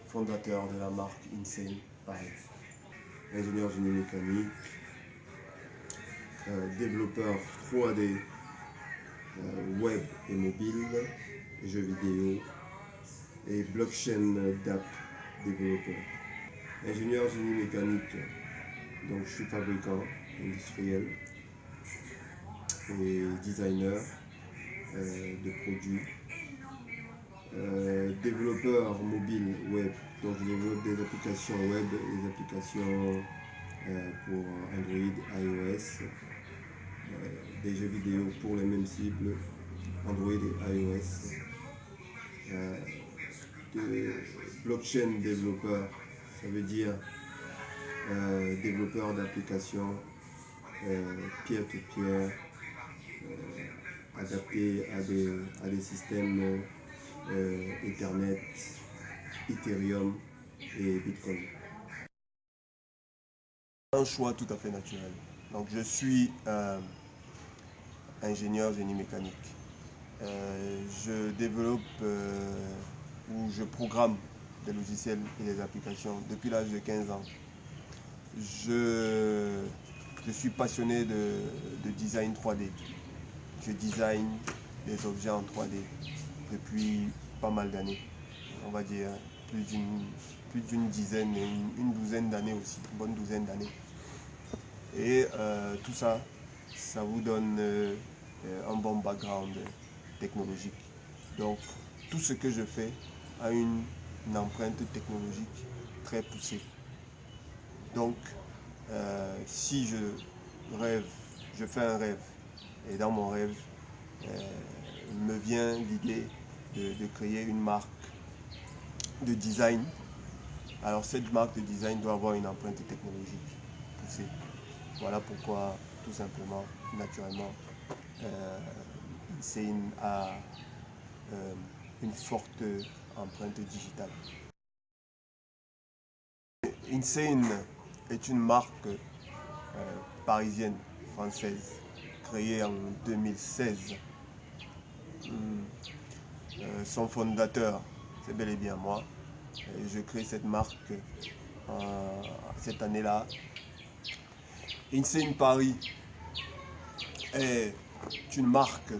Fondateur de la marque Insane Paris, ingénieur génie mécanique, développeur 3D, web et mobile, jeux vidéo et blockchain d'app développeur. Ingénieur génie mécanique, donc je suis fabricant industriel et designer de produits. Développeur mobile web, donc je développe des applications web, des applications pour Android, iOS, des jeux vidéo pour les mêmes cibles, Android et iOS. Blockchain développeur, ça veut dire développeur d'applications peer-to-peer, adaptés à des systèmes Ethernet, Ethereum et Bitcoin. Un choix tout à fait naturel. Donc je suis ingénieur génie mécanique. Je développe ou je programme des logiciels et des applications depuis l'âge de 15 ans. Je suis passionné de design 3D. Je design des objets en 3D depuis pas mal d'années. On va dire plus d'une dizaine, une douzaine d'années aussi, une bonne douzaine d'années. Et tout ça, ça vous donne un bon background technologique. Donc tout ce que je fais a une empreinte technologique très poussée. Donc si je rêve, je fais un rêve, et dans mon rêve, me vient l'idée de créer une marque de design. Alors cette marque de design doit avoir une empreinte technologique poussée. Voilà pourquoi, tout simplement, naturellement, Insane a une forte empreinte digitale. Insane est une marque parisienne, française, créée en 2016. Son fondateur, c'est bel et bien moi. Et je crée cette marque cette année-là. Insane Paris est une marque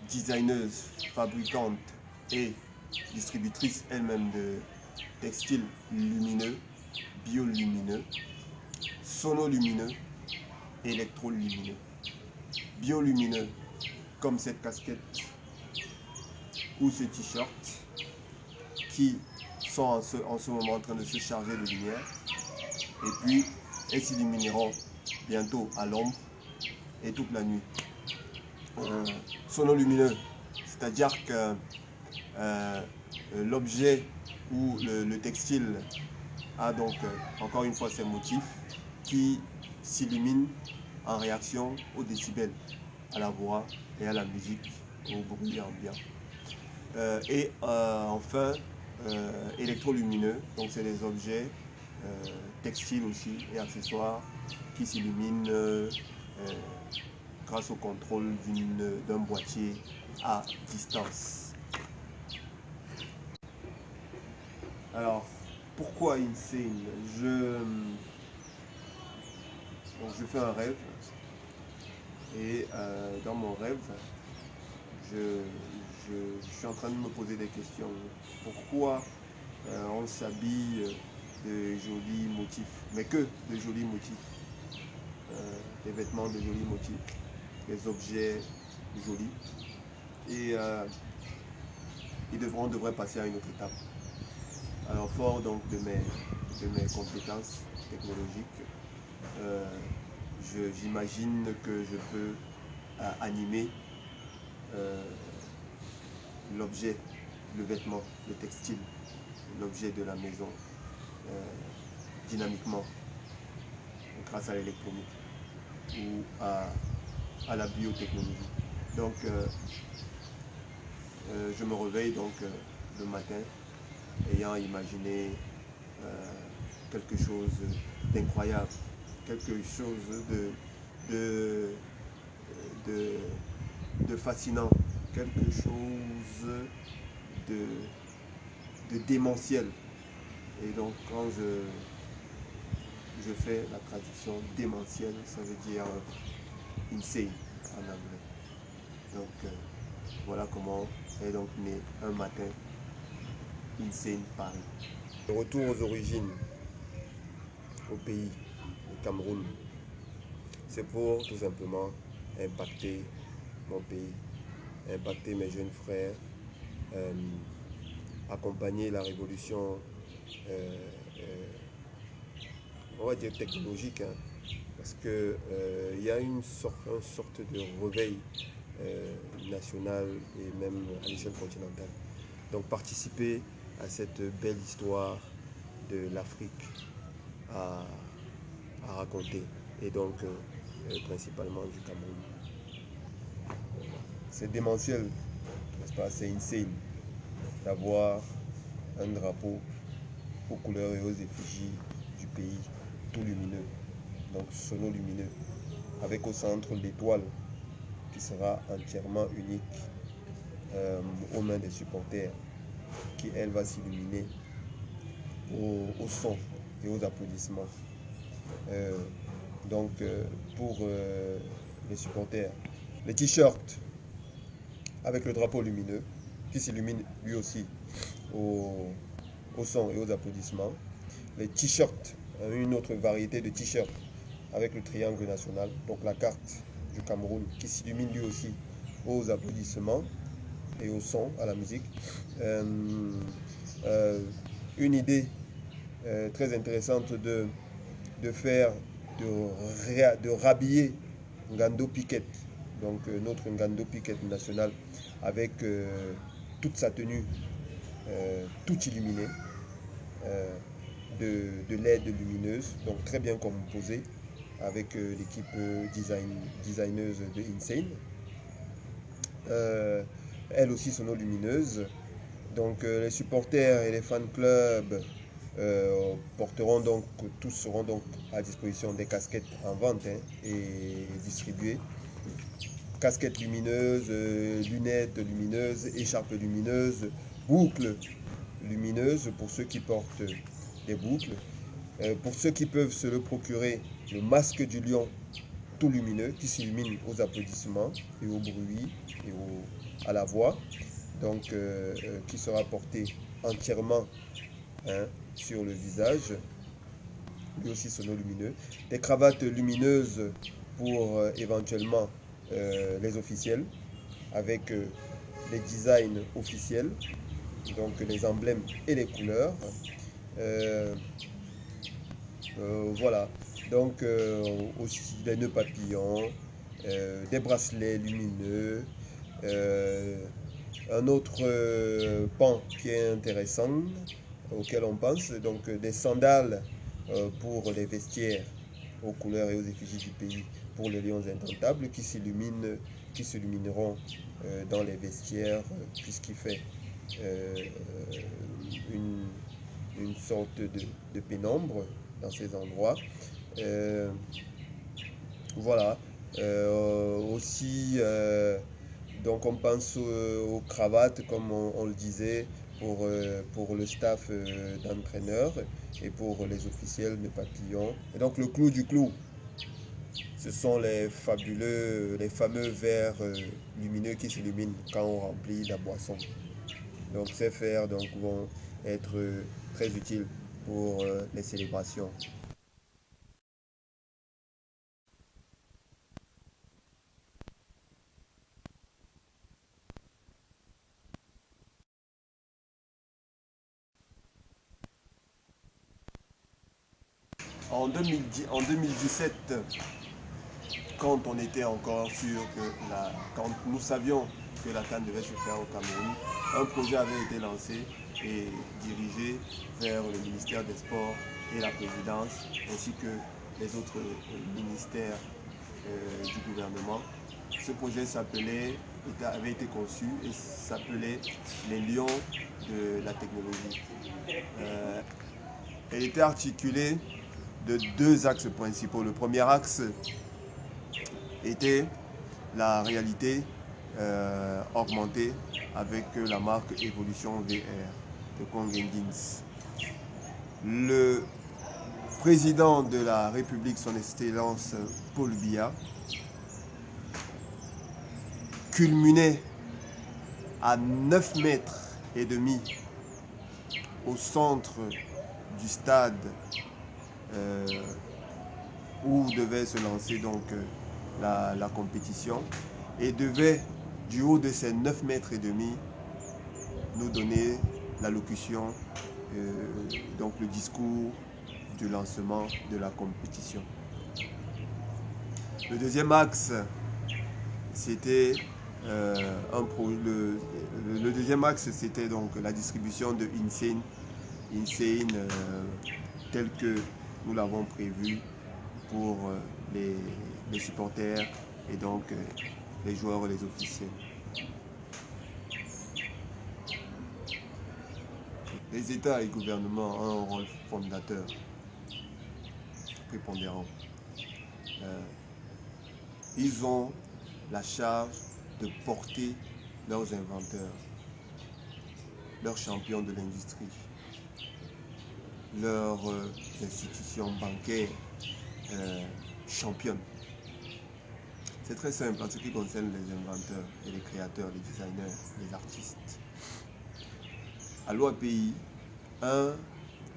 designeuse, fabricante et distributrice elle-même de textiles lumineux, biolumineux, sonolumineux, électrolumineux. Biolumineux, comme cette casquette ou ce t-shirt qui sont en ce moment en train de se charger de lumière, et puis elles s'illumineront bientôt à l'ombre et toute la nuit. Sonolumineux, c'est-à-dire que l'objet ou le textile a donc encore une fois ses motifs qui s'illuminent en réaction aux décibels, à la voix et à la musique, au bruit ambiant. Et enfin, électrolumineux, donc c'est des objets textiles aussi et accessoires qui s'illuminent grâce au contrôle d'un boîtier à distance. Alors, pourquoi Insane? je fais un rêve et dans mon rêve, je suis en train de me poser des questions. Pourquoi on s'habille de jolis motifs, mais que de jolis motifs, des vêtements de jolis motifs, des objets jolis, et on devrait passer à une autre étape. Alors fort donc de mes compétences technologiques, j'imagine que je peux animer l'objet, le vêtement, le textile, l'objet de la maison dynamiquement grâce à l'électronique ou à la biotechnologie. Donc je me réveille donc le matin ayant imaginé quelque chose d'incroyable, quelque chose de fascinant, quelque chose de démentiel. Et donc quand je fais la traduction démentielle, ça veut dire insane en anglais. Donc voilà comment est donc né un matin Insane Paris. Le retour aux origines, au pays, au Cameroun, c'est pour tout simplement impacter mon pays, impacter mes jeunes frères, accompagner la révolution, on va dire technologique, hein, parce que y a une sorte de réveil national et même à l'échelle continentale. Donc participer à cette belle histoire de l'Afrique à raconter, et donc principalement du Cameroun. C'est démentiel, n'est-ce pas? C'est insane d'avoir un drapeau aux couleurs et aux effigies du pays, tout lumineux, donc sonolumineux, avec au centre l'étoile qui sera entièrement unique aux mains des supporters, qui elle va s'illuminer au son et aux applaudissements. Donc pour les supporters, les t-shirts avec le drapeau lumineux qui s'illumine lui aussi au son et aux applaudissements. Les t-shirts, une autre variété de t-shirts avec le triangle national, donc la carte du Cameroun qui s'illumine lui aussi aux applaudissements et au son, à la musique. Une idée très intéressante de rhabiller Ngando Piquet, donc notre Ngando Piquet national, avec toute sa tenue, tout illuminée, de LED lumineuse, donc très bien composée, avec l'équipe designeuse de Insane. Elle aussi sonolumineuse. Donc les supporters et les fan clubs tous seront donc à disposition des casquettes en vente, hein, et distribuées. Casquettes lumineuses, lunettes lumineuses, écharpes lumineuses, boucles lumineuses pour ceux qui portent des boucles. Pour ceux qui peuvent se le procurer, le masque du lion tout lumineux qui s'illumine aux applaudissements et au bruit et à la voix, donc qui sera porté entièrement, hein, sur le visage, lui aussi sonolumineux. Des cravates lumineuses pour éventuellement les officiels, avec les designs officiels, donc les emblèmes et les couleurs. Voilà, donc aussi des nœuds papillons, des bracelets lumineux, un autre pan qui est intéressant auquel on pense, donc des sandales pour les vestiaires aux couleurs et aux effigies du pays pour les lions indomptables qui s'illumineront dans les vestiaires, puisqu'il fait une sorte de pénombre dans ces endroits. Voilà. Aussi, donc on pense aux cravates, comme on le disait, pour le staff d'entraîneurs et pour les officiels de papillons. Et donc le clou du clou, Ce sont les fameux verres lumineux qui s'illuminent quand on remplit la boisson. Donc ces fers donc, vont être très utiles pour les célébrations. En 2017, quand on était encore sûr quand nous savions que la CAN devait se faire au Cameroun, un projet avait été lancé et dirigé vers le ministère des Sports et la présidence, ainsi que les autres ministères du gouvernement. Ce projet avait été conçu et s'appelait les Lions de la technologie. Elle était articulée de deux axes principaux. Le premier axe était la réalité augmentée avec la marque Evolution VR de Kongendins. Le président de la République, son Excellence Paul Biya, culminait à 9 mètres et demi au centre du stade où devait se lancer donc la compétition et devait, du haut de ces 9 mètres et demi, nous donner l'allocution, donc le discours du lancement de la compétition. Le deuxième axe, c'était le deuxième axe, c'était donc la distribution de Insane tel que nous l'avons prévu pour les supporters et donc les joueurs et les officiels. Les États et gouvernements ont un rôle fondateur, prépondérant. Ils ont la charge de porter leurs inventeurs, leurs champions de l'industrie, leurs institutions bancaires championnes. C'est très simple en ce qui concerne les inventeurs et les créateurs, les designers, les artistes. À l'OAPI, un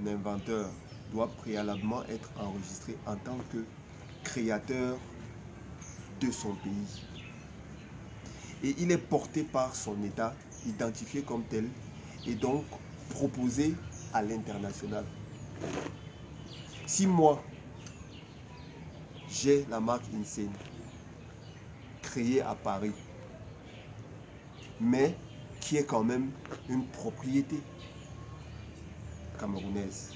inventeur doit préalablement être enregistré en tant que créateur de son pays. Et il est porté par son État, identifié comme tel, et donc proposé à l'international. Si moi, j'ai la marque Insane, créée à Paris, mais qui est quand même une propriété camerounaise,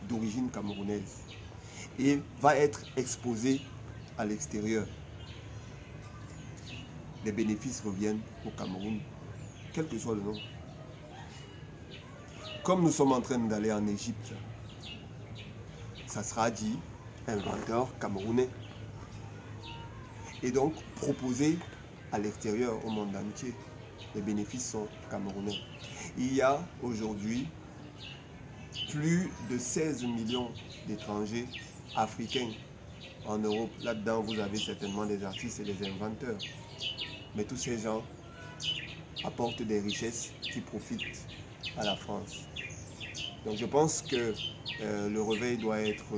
d'origine camerounaise, et va être exposée à l'extérieur, les bénéfices reviennent au Cameroun, quel que soit le nom. Comme nous sommes en train d'aller en Égypte, ça sera dit inventeur camerounais. Et donc proposé à l'extérieur, au monde entier. Les bénéfices sont camerounais. Il y a aujourd'hui plus de 16 millions d'étrangers africains en Europe. Là-dedans, vous avez certainement des artistes et des inventeurs. Mais tous ces gens apportent des richesses qui profitent à la France. Donc je pense que le réveil doit être...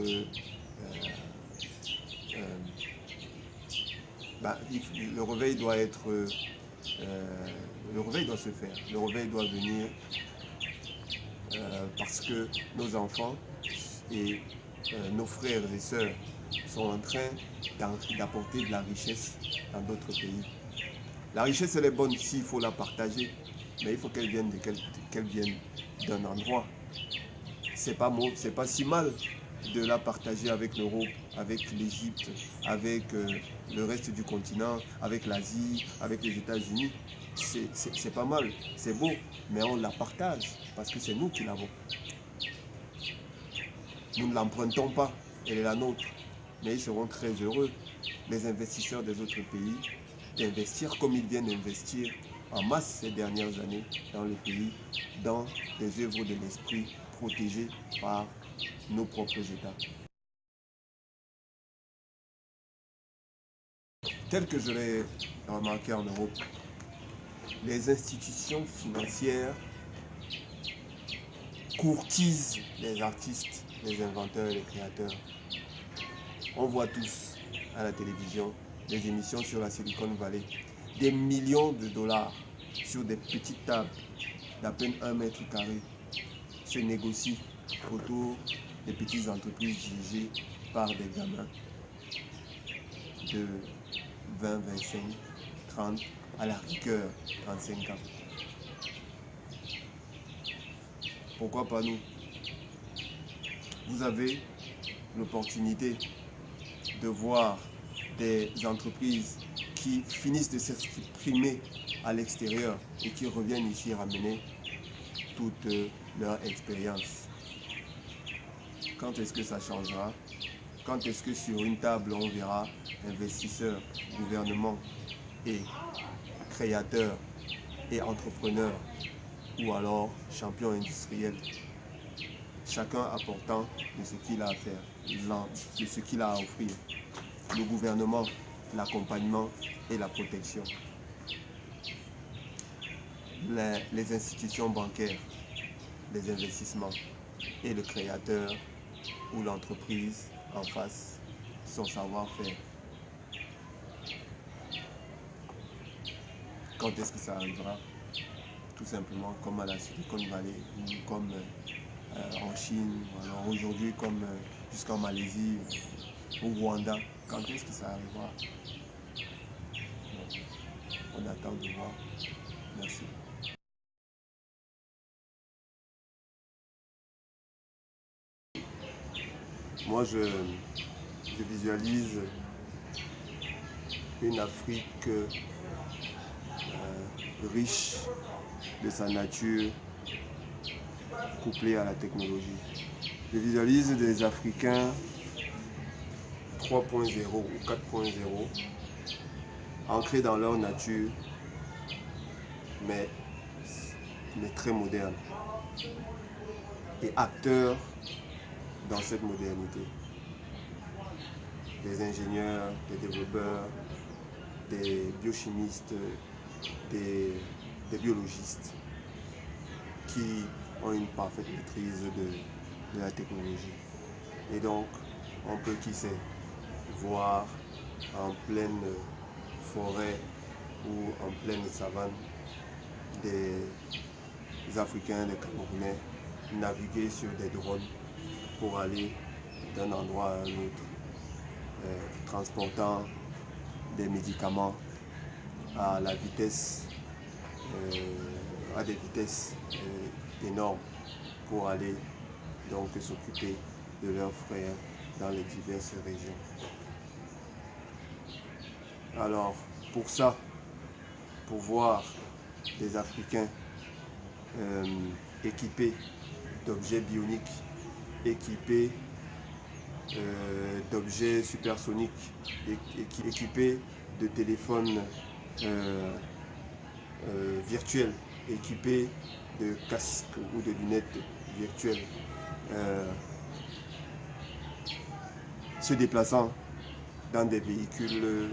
le réveil doit être... le réveil doit se faire. Le réveil doit venir parce que nos enfants et nos frères et sœurs sont en train d'apporter de la richesse dans d'autres pays. La richesse, elle est bonne s'il faut la partager, mais il faut qu'elle vienne d'un endroit. C'est pas si mal de la partager avec l'Europe, avec l'Égypte, avec le reste du continent, avec l'Asie, avec les États-Unis. C'est pas mal, c'est beau, mais on la partage parce que c'est nous qui l'avons. Nous ne l'empruntons pas, elle est la nôtre. Mais ils seront très heureux, les investisseurs des autres pays, d'investir comme ils viennent investir en masse ces dernières années dans le pays, dans des œuvres de l'esprit protégées par nos propres États. Tel que je l'ai remarqué en Europe, les institutions financières courtisent les artistes, les inventeurs et les créateurs. On voit tous à la télévision des émissions sur la Silicon Valley, des millions de dollars sur des petites tables d'à peine 1 mètre carré se négocient autour des petites entreprises dirigées par des gamins de 20, 25, 30, à la rigueur 35 ans. Pourquoi pas nous? Vous avez l'opportunité de voir des entreprises qui finissent de s'exprimer à l'extérieur et qui reviennent ici ramener toute leur expérience. Quand est-ce que ça changera? Quand est-ce que sur une table on verra investisseurs, gouvernements et créateurs et entrepreneurs ou alors champions industriels, chacun apportant de ce qu'il a à faire, de ce qu'il a à offrir. Le gouvernement, l'accompagnement et la protection. Les institutions bancaires, les investissements et le créateur ou l'entreprise en face, son savoir-faire. Quand est-ce que ça arrivera? Tout simplement comme à la Silicon Valley ou comme en Chine, ou alors aujourd'hui comme jusqu'en Malaisie ou Rwanda. Quand est-ce que ça arrivera? On attend de voir. Merci. Moi, je visualise une Afrique riche de sa nature, couplée à la technologie. Je visualise des Africains 3.0 ou 4.0, ancrés dans leur nature, mais très modernes, et acteurs dans cette modernité. Des ingénieurs, des développeurs, des biochimistes, des biologistes qui ont une parfaite maîtrise de la technologie. Et donc, on peut, qui sait, voir en pleine forêt ou en pleine savane des Africains, des Camerounais naviguer sur des drones pour aller d'un endroit à un autre, transportant des médicaments à la vitesse, à des vitesses énormes pour aller donc s'occuper de leurs frères dans les diverses régions. Alors, pour ça, pour voir des Africains équipés d'objets bioniques, équipés d'objets supersoniques, équipés de téléphones virtuels, équipés de casques ou de lunettes virtuelles, se déplaçant dans des véhicules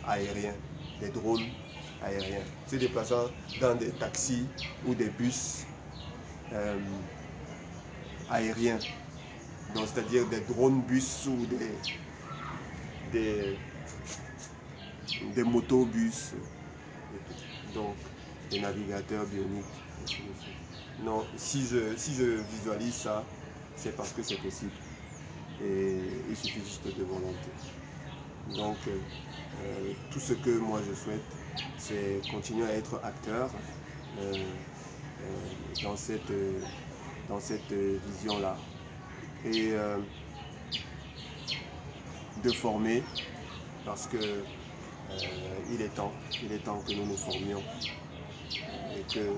aériens, des drones aériens, se déplaçant dans des taxis ou des bus aériens, c'est-à-dire des drones bus ou des motobus, donc des navigateurs bioniques. Non, si je visualise ça, c'est parce que c'est possible. Et il suffit juste de volonté. Donc, tout ce que moi je souhaite, c'est continuer à être acteur dans cette vision-là. Et de former, parce que il est temps que nous nous formions et que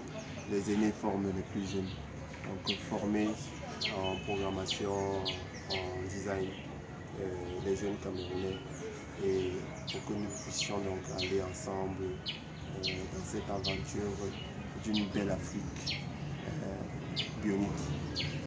les aînés forment les plus jeunes. Donc former en programmation, en design, les jeunes Camerounais, et pour que nous puissions donc aller ensemble dans cette aventure d'une belle Afrique bionique.